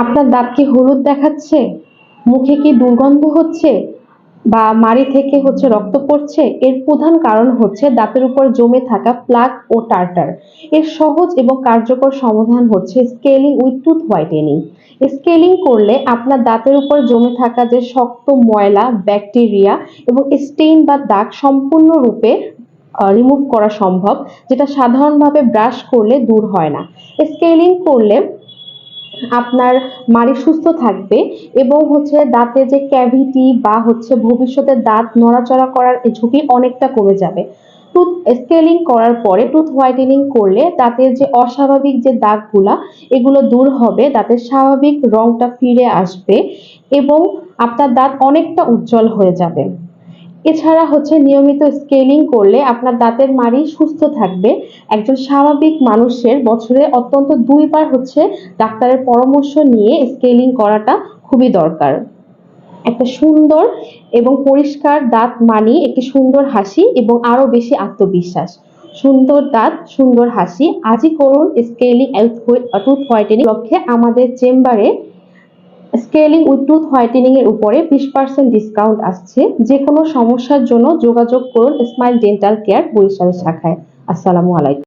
আপনার দাঁত কি হলুদ দেখাচ্ছে? মুখে কি দুর্গন্ধ হচ্ছে? বা মাড়ি থেকে রক্ত পড়ছে? এর প্রধান কারণ হচ্ছে দাঁতের উপর জমে থাকা প্লাক ও টার্টার। এর সহজ এবং কার্যকর সমাধান হচ্ছে scaling with tooth whitening. Scaling করলে আপনার দাঁতের উপর জমে থাকা যে শক্ত ময়লা, ব্যাকটেরিয়া এবং স্টেইন বা দাগ সম্পূর্ণরূপে রিমুভ করা সম্ভব, যেটা সাধারণভাবে ব্রাশ করলে দূর হয় না। স্কেলিং করলে আপনার মাড়ি সুস্থ থাকবে এবং দাঁতে যে ক্যাভিটি বা ভবিষ্যতে দাঁত নড়াচড়া করার এই ঝুঁকি অনেকটা কমে যাবে। টুথ স্কেলিং করার পরে টুথ হোয়াইটেনিং করলে দাঁতের যে অস্বাভাবিক যে দাগগুলা এগুলো দূর হবে, দাঁতের স্বাভাবিক রংটা ফিরে আসবে এবং আপনার দাঁত অনেকটা উজ্জ্বল হয়ে যাবে। এছাড়া নিয়মিত স্কেলিং করলে আপনার দাঁতের মাড়ি সুস্থ থাকবে। একজন স্বাভাবিক মানুষের বছরে অন্তত ২ বার ডাক্তারের পরামর্শ নিয়ে স্কেলিং করাটা খুবই দরকার। একটা সুন্দর এবং পরিষ্কার দাঁত মানেই একটি সুন্দর হাসি এবং আরো বেশি আত্মবিশ্বাস। সুন্দর দাঁত, সুন্দর হাসি। আজই করুন স্কেলিং টুথ হোয়াইটেনিং লক্ষ্যে আমাদের চেম্বারে স্কেলিং উইথ টুথ হোয়াইটেনিং এর উপরে 20% ডিসকাউন্ট আসছে। যে কোনো সমস্যার জন্য যোগাযোগ করুন স্মাইল ডেন্টাল কেয়ার বরিশাল শাখায়। আসসালামু আলাইকুম।